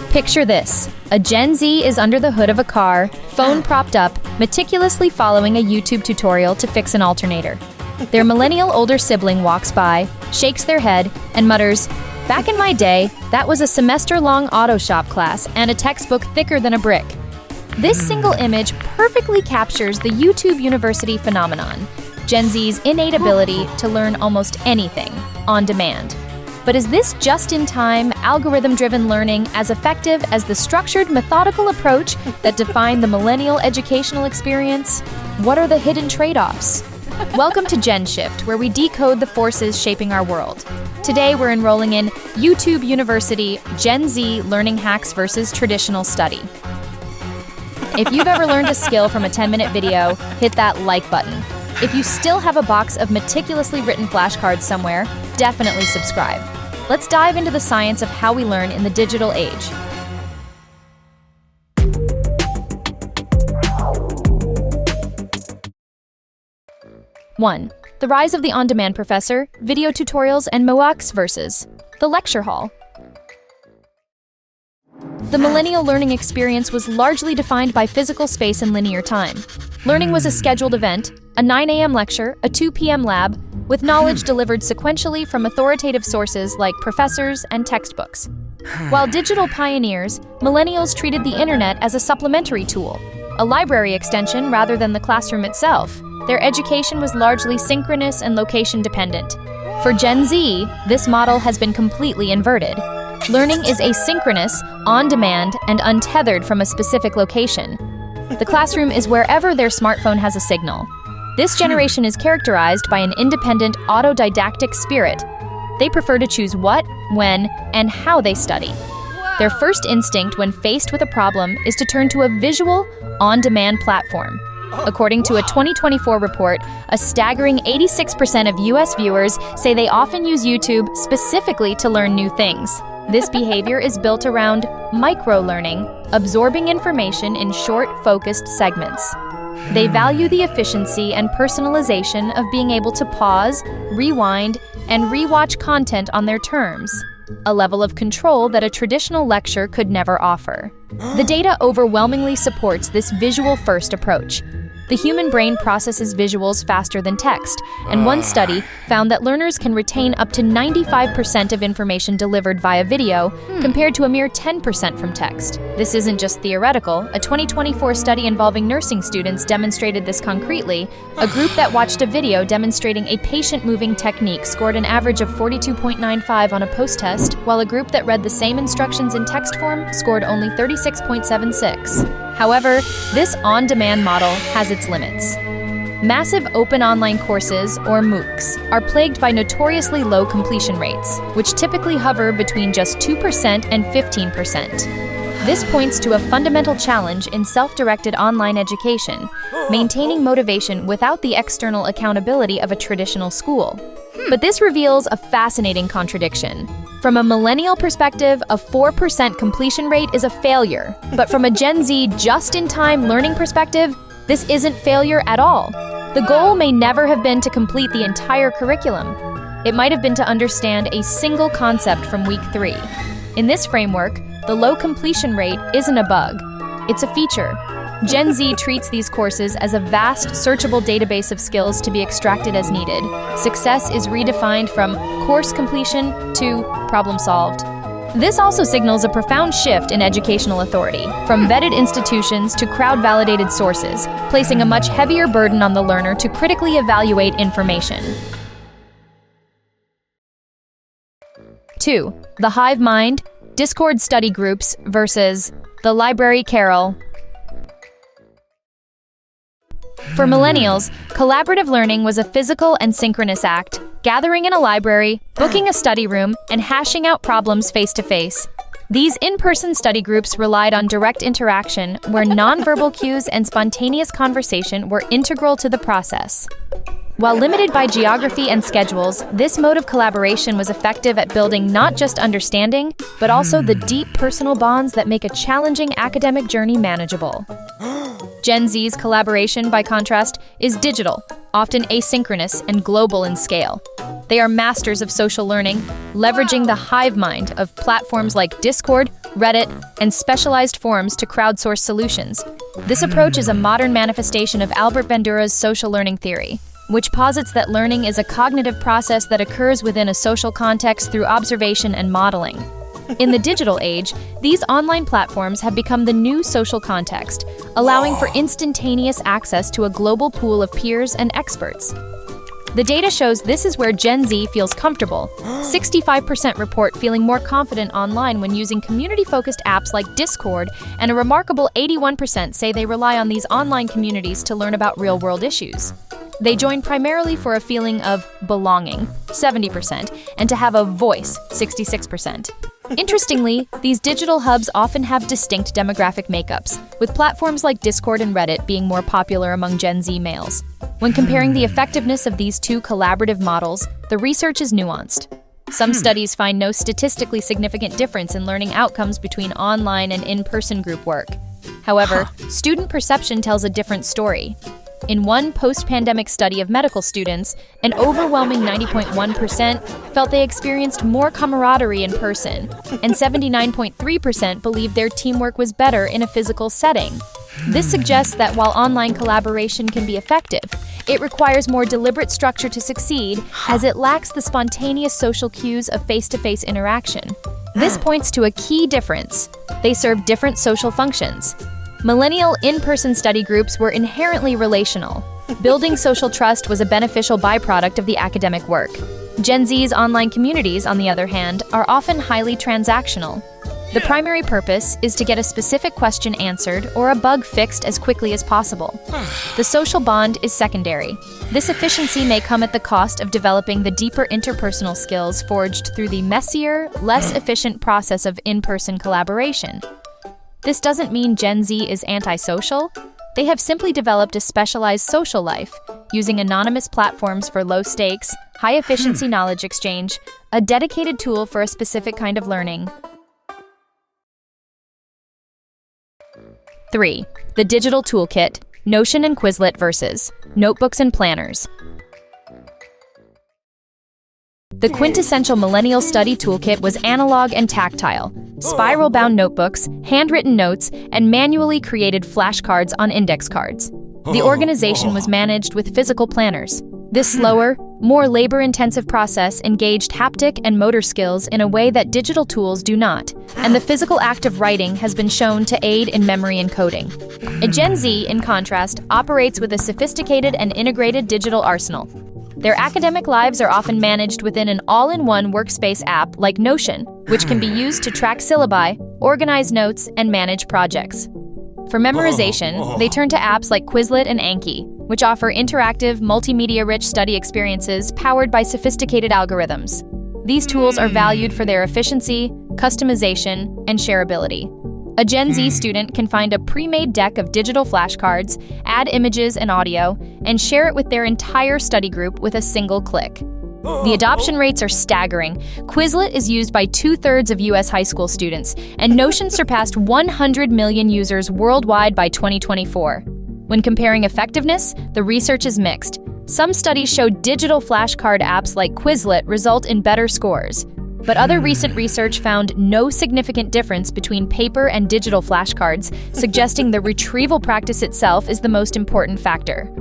Picture this. A Gen Z is under the hood of a car, phone propped up, meticulously following a YouTube tutorial to fix an alternator. Their millennial older sibling walks by, shakes their head, and mutters, "Back in my day, that was a semester-long auto shop class and a textbook thicker than a brick." This single image perfectly captures the YouTube University phenomenon, Gen Z's innate ability to learn almost anything on demand. But is this just-in-time, algorithm-driven learning as effective as the structured, methodical approach that defined the millennial educational experience? What are the hidden trade-offs? Welcome to GENSHIFT, where we decode the forces shaping our world. Today, we're enrolling in YouTube University Gen Z Learning Hacks versus Traditional Study. If you've ever learned a skill from a 10-minute video, hit that like button. If you still have a box of meticulously written flashcards somewhere, definitely subscribe. Let's dive into the science of how we learn in the digital age. One, the rise of the on-demand professor, video tutorials, and MOOCs versus the lecture hall. The millennial learning experience was largely defined by physical space and linear time. Learning was a scheduled event, a 9 a.m. lecture, a 2 p.m. lab, with knowledge delivered sequentially from authoritative sources like professors and textbooks. While digital pioneers, millennials treated the internet as a supplementary tool, a library extension rather than the classroom itself. Their education was largely synchronous and location-dependent. For Gen Z, this model has been completely inverted. Learning is asynchronous, on-demand, and untethered from a specific location. The classroom is wherever their smartphone has a signal. This generation is characterized by an independent, autodidactic spirit. They prefer to choose what, when, and how they study. Their first instinct when faced with a problem is to turn to a visual, on-demand platform. According to a 2024 report, a staggering 86% of US viewers say they often use YouTube specifically to learn new things. This behavior is built around micro-learning, absorbing information in short, focused segments. They value the efficiency and personalization of being able to pause, rewind, and rewatch content on their terms, a level of control that a traditional lecture could never offer. The data overwhelmingly supports this visual-first approach. The human brain processes visuals faster than text, and one study found that learners can retain up to 95% of information delivered via video, compared to a mere 10% from text. This isn't just theoretical. A 2024 study involving nursing students demonstrated this concretely. A group that watched a video demonstrating a patient-moving technique scored an average of 42.95 on a post-test, while a group that read the same instructions in text form scored only 36.76. However, this on-demand model has its limits. Massive open online courses, or MOOCs, are plagued by notoriously low completion rates, which typically hover between just 2% and 15%. This points to a fundamental challenge in self-directed online education, maintaining motivation without the external accountability of a traditional school. But this reveals a fascinating contradiction. From a millennial perspective, a 4% completion rate is a failure. But from a Gen Z just-in-time learning perspective, this isn't failure at all. The goal may never have been to complete the entire curriculum. It might have been to understand a single concept from week 3. In this framework, the low completion rate isn't a bug. It's a feature. Gen Z treats these courses as a vast, searchable database of skills to be extracted as needed. Success is redefined from course completion to problem solved. This also signals a profound shift in educational authority, from vetted institutions to crowd-validated sources, placing a much heavier burden on the learner to critically evaluate information. 2. The Hive mind, Discord study groups versus the library Carrel. For millennials, collaborative learning was a physical and synchronous act, gathering in a library, booking a study room, and hashing out problems face-to-face. These in-person study groups relied on direct interaction, where nonverbal cues and spontaneous conversation were integral to the process. While limited by geography and schedules, this mode of collaboration was effective at building not just understanding, but also the deep personal bonds that make a challenging academic journey manageable. Gen Z's collaboration, by contrast, is digital, often asynchronous and global in scale. They are masters of social learning, leveraging the hive mind of platforms like Discord, Reddit, and specialized forums to crowdsource solutions. This approach is a modern manifestation of Albert Bandura's social learning theory, which posits that learning is a cognitive process that occurs within a social context through observation and modeling. In the digital age, these online platforms have become the new social context, allowing for instantaneous access to a global pool of peers and experts. The data shows this is where Gen Z feels comfortable. 65% report feeling more confident online when using community-focused apps like Discord, and a remarkable 81% say they rely on these online communities to learn about real-world issues. They join primarily for a feeling of belonging, 70%, and to have a voice, 66%. Interestingly, these digital hubs often have distinct demographic makeups, with platforms like Discord and Reddit being more popular among Gen Z males. When comparing the effectiveness of these two collaborative models, the research is nuanced. Some studies find no statistically significant difference in learning outcomes between online and in-person group work. However, student perception tells a different story. In one post-pandemic study of medical students, an overwhelming 90.1% felt they experienced more camaraderie in person, and 79.3% believed their teamwork was better in a physical setting. This suggests that while online collaboration can be effective, it requires more deliberate structure to succeed, as it lacks the spontaneous social cues of face-to-face interaction. This points to a key difference. They serve different social functions. Millennial in-person study groups were inherently relational. Building social trust was a beneficial byproduct of the academic work. Gen Z's online communities, on the other hand, are often highly transactional. The primary purpose is to get a specific question answered or a bug fixed as quickly as possible. The social bond is secondary. This efficiency may come at the cost of developing the deeper interpersonal skills forged through the messier, less efficient process of in-person collaboration. This doesn't mean Gen Z is antisocial. They have simply developed a specialized social life, using anonymous platforms for low-stakes, high-efficiency knowledge exchange, a dedicated tool for a specific kind of learning. 3. The Digital Toolkit, Notion and Quizlet versus Notebooks and Planners. The quintessential millennial study toolkit was analog and tactile, spiral-bound notebooks, handwritten notes, and manually created flashcards on index cards. The organization was managed with physical planners. This slower, more labor-intensive process engaged haptic and motor skills in a way that digital tools do not, and the physical act of writing has been shown to aid in memory encoding. A Gen Z, in contrast, operates with a sophisticated and integrated digital arsenal. Their academic lives are often managed within an all-in-one workspace app like Notion, which can be used to track syllabi, organize notes, and manage projects. For memorization, they turn to apps like Quizlet and Anki, which offer interactive, multimedia-rich study experiences powered by sophisticated algorithms. These tools are valued for their efficiency, customization, and shareability. A Gen Z student can find a pre-made deck of digital flashcards, add images and audio, and share it with their entire study group with a single click. The adoption rates are staggering. Quizlet is used by 2/3 of U.S. high school students, and Notion surpassed 100 million users worldwide by 2024. When comparing effectiveness, the research is mixed. Some studies show digital flashcard apps like Quizlet result in better scores. But other recent research found no significant difference between paper and digital flashcards, suggesting the retrieval practice itself is the most important factor.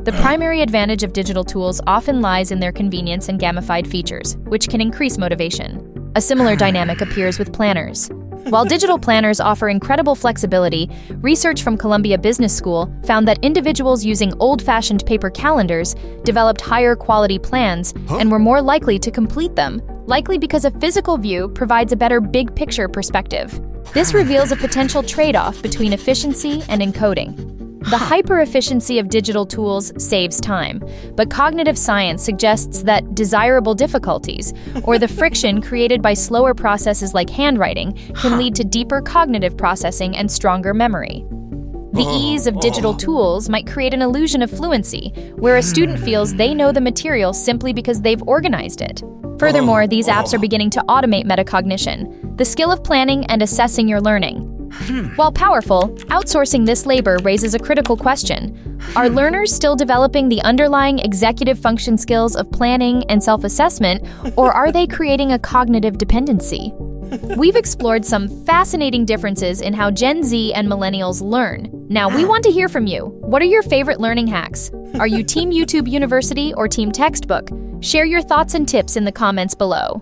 The primary advantage of digital tools often lies in their convenience and gamified features, which can increase motivation. A similar dynamic appears with planners. While digital planners offer incredible flexibility, research from Columbia Business School found that individuals using old-fashioned paper calendars developed higher quality plans and were more likely to complete them, likely because a physical view provides a better big-picture perspective. This reveals a potential trade-off between efficiency and encoding. The hyper-efficiency of digital tools saves time, but cognitive science suggests that desirable difficulties, or the friction created by slower processes like handwriting, can lead to deeper cognitive processing and stronger memory. The ease of digital tools might create an illusion of fluency, where a student feels they know the material simply because they've organized it. Furthermore, these apps are beginning to automate metacognition, the skill of planning and assessing your learning. While powerful, outsourcing this labor raises a critical question. Are learners still developing the underlying executive function skills of planning and self-assessment, or are they creating a cognitive dependency? We've explored some fascinating differences in how Gen Z and millennials learn. Now, we want to hear from you. What are your favorite learning hacks? Are you Team YouTube University or Team Textbook? Share your thoughts and tips in the comments below.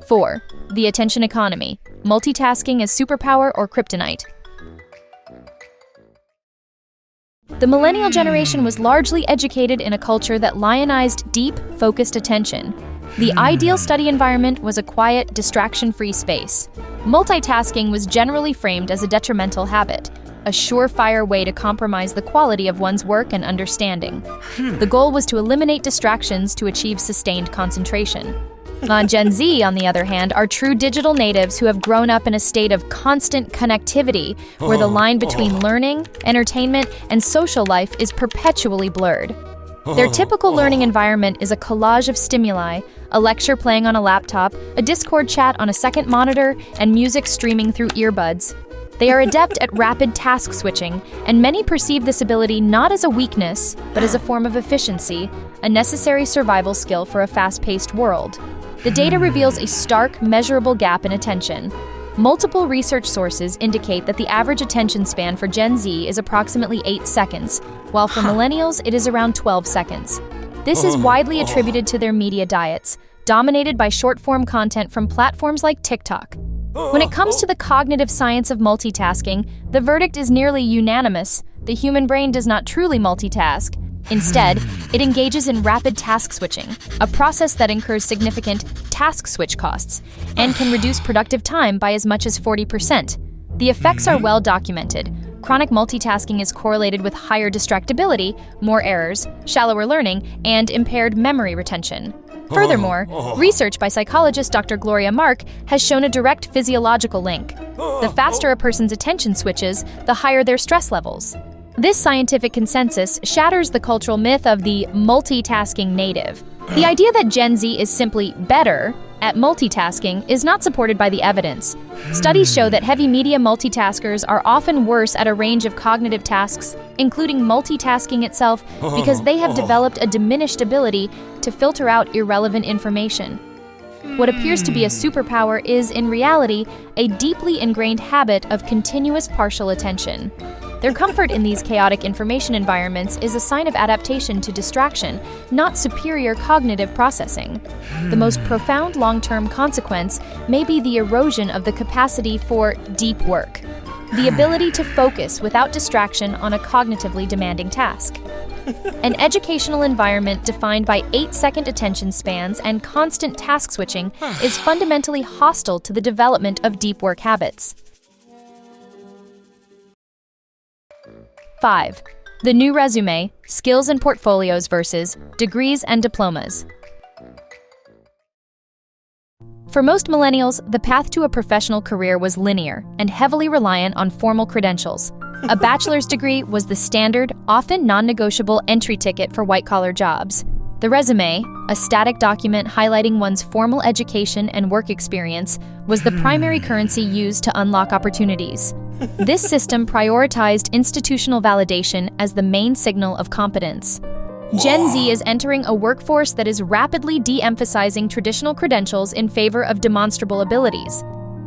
4. The attention economy. Multitasking as superpower or kryptonite. The millennial generation was largely educated in a culture that lionized deep, focused attention. The ideal study environment was a quiet, distraction-free space. Multitasking was generally framed as a detrimental habit, a surefire way to compromise the quality of one's work and understanding. The goal was to eliminate distractions to achieve sustained concentration. Gen Z, on the other hand, are true digital natives who have grown up in a state of constant connectivity, where the line between learning, entertainment, and social life is perpetually blurred. Their typical learning environment is a collage of stimuli, a lecture playing on a laptop, a Discord chat on a second monitor, and music streaming through earbuds. They are adept at rapid task switching, and many perceive this ability not as a weakness, but as a form of efficiency, a necessary survival skill for a fast-paced world. The data reveals a stark, measurable gap in attention. Multiple research sources indicate that the average attention span for Gen Z is approximately 8 seconds, while for millennials it is around 12 seconds. This is widely attributed to their media diets, dominated by short-form content from platforms like TikTok. When it comes to the cognitive science of multitasking, the verdict is nearly unanimous. The human brain does not truly multitask. Instead, it engages in rapid task switching, a process that incurs significant task switch costs and can reduce productive time by as much as 40%. The effects are well documented. Chronic multitasking is correlated with higher distractibility, more errors, shallower learning, and impaired memory retention. Furthermore, research by psychologist Dr. Gloria Mark has shown a direct physiological link. The faster a person's attention switches, the higher their stress levels. This scientific consensus shatters the cultural myth of the multitasking native. The idea that Gen Z is simply better at multitasking is not supported by the evidence. Studies show that heavy media multitaskers are often worse at a range of cognitive tasks, including multitasking itself, because they have developed a diminished ability to filter out irrelevant information. What appears to be a superpower is, in reality, a deeply ingrained habit of continuous partial attention. Their comfort in these chaotic information environments is a sign of adaptation to distraction, not superior cognitive processing. The most profound long-term consequence may be the erosion of the capacity for deep work, the ability to focus without distraction on a cognitively demanding task. An educational environment defined by 8-second attention spans and constant task switching is fundamentally hostile to the development of deep work habits. 5. The new resume, skills and portfolios versus degrees and diplomas. For most millennials, the path to a professional career was linear and heavily reliant on formal credentials. A bachelor's degree was the standard, often non-negotiable entry ticket for white-collar jobs. The resume, a static document highlighting one's formal education and work experience, was the primary currency used to unlock opportunities. This system prioritized institutional validation as the main signal of competence. Gen Z is entering a workforce that is rapidly de-emphasizing traditional credentials in favor of demonstrable abilities.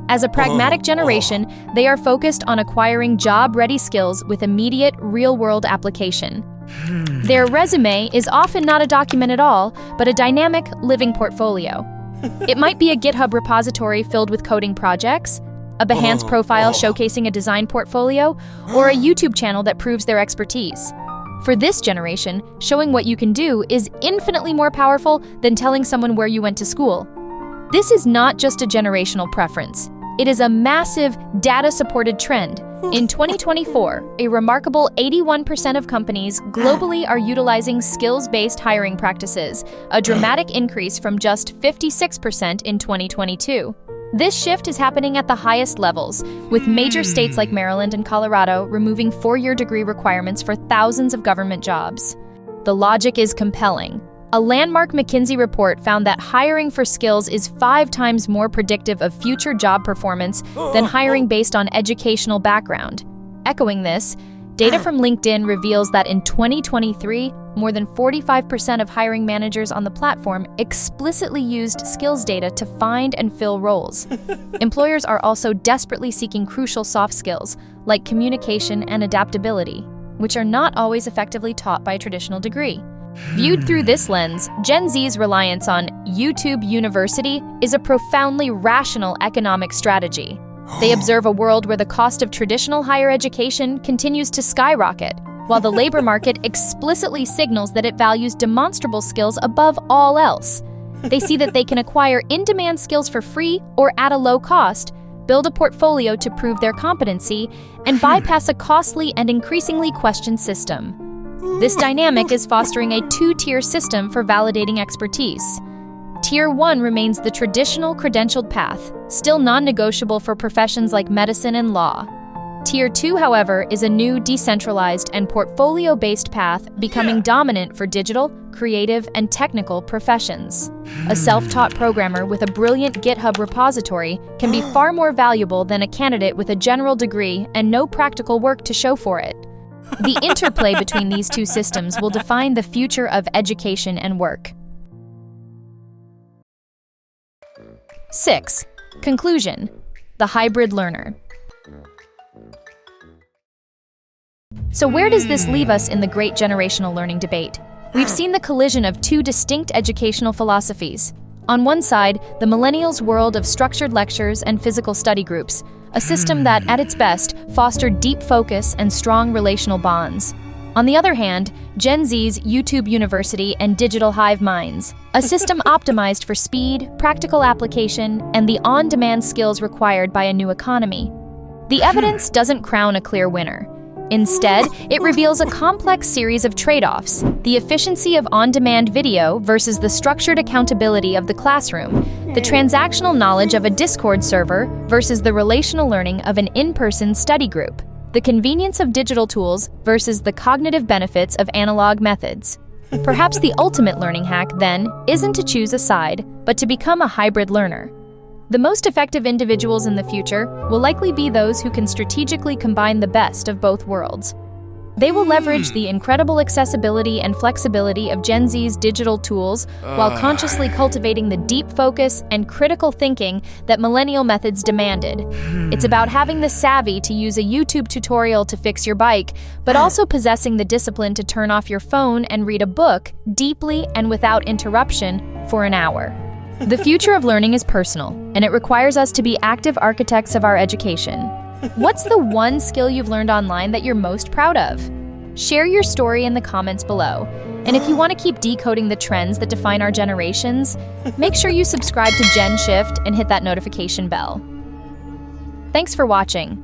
As a pragmatic generation, they are focused on acquiring job-ready skills with immediate, real-world application. Their resume is often not a document at all, but a dynamic, living portfolio. It might be a GitHub repository filled with coding projects, a Behance profile showcasing a design portfolio, or a YouTube channel that proves their expertise. For this generation, showing what you can do is infinitely more powerful than telling someone where you went to school. This is not just a generational preference. It is a massive, data-supported trend. In 2024, a remarkable 81% of companies globally are utilizing skills-based hiring practices, a dramatic increase from just 56% in 2022. This shift is happening at the highest levels, with major states like Maryland and Colorado removing 4-year degree requirements for thousands of government jobs. The logic is compelling. A landmark McKinsey report found that hiring for skills is 5 times more predictive of future job performance than hiring based on educational background. Echoing this, data from LinkedIn reveals that in 2023, more than 45% of hiring managers on the platform explicitly used skills data to find and fill roles. Employers are also desperately seeking crucial soft skills, like communication and adaptability, which are not always effectively taught by a traditional degree. Viewed through this lens, Gen Z's reliance on YouTube University is a profoundly rational economic strategy. They observe a world where the cost of traditional higher education continues to skyrocket, while the labor market explicitly signals that it values demonstrable skills above all else. They see that they can acquire in-demand skills for free or at a low cost, build a portfolio to prove their competency, and bypass a costly and increasingly questioned system. This dynamic is fostering a two-tier system for validating expertise. Tier 1 remains the traditional credentialed path, still non-negotiable for professions like medicine and law. Tier 2, however, is a new decentralized and portfolio-based path becoming dominant for digital, creative, and technical professions. A self-taught programmer with a brilliant GitHub repository can be far more valuable than a candidate with a general degree and no practical work to show for it. The interplay between these two systems will define the future of education and work. 6. Conclusion: the hybrid learner. So where does this leave us in the great generational learning debate? We've seen the collision of two distinct educational philosophies. On one side, the millennials' world of structured lectures and physical study groups, a system that, at its best, fostered deep focus and strong relational bonds. On the other hand, Gen Z's YouTube University and digital hive minds, a system optimized for speed, practical application, and the on-demand skills required by a new economy. The evidence doesn't crown a clear winner. Instead, it reveals a complex series of trade-offs: the efficiency of on-demand video versus the structured accountability of the classroom, the transactional knowledge of a Discord server versus the relational learning of an in-person study group, the convenience of digital tools versus the cognitive benefits of analog methods. Perhaps the ultimate learning hack, then, isn't to choose a side, but to become a hybrid learner. The most effective individuals in the future will likely be those who can strategically combine the best of both worlds. They will leverage the incredible accessibility and flexibility of Gen Z's digital tools while consciously cultivating the deep focus and critical thinking that millennial methods demanded. It's about having the savvy to use a YouTube tutorial to fix your bike, but also possessing the discipline to turn off your phone and read a book deeply and without interruption for an hour. The future of learning is personal, and it requires us to be active architects of our education. What's the one skill you've learned online that you're most proud of? Share your story in the comments below. And if you want to keep decoding the trends that define our generations, make sure you subscribe to GenShift and hit that notification bell. Thanks for watching.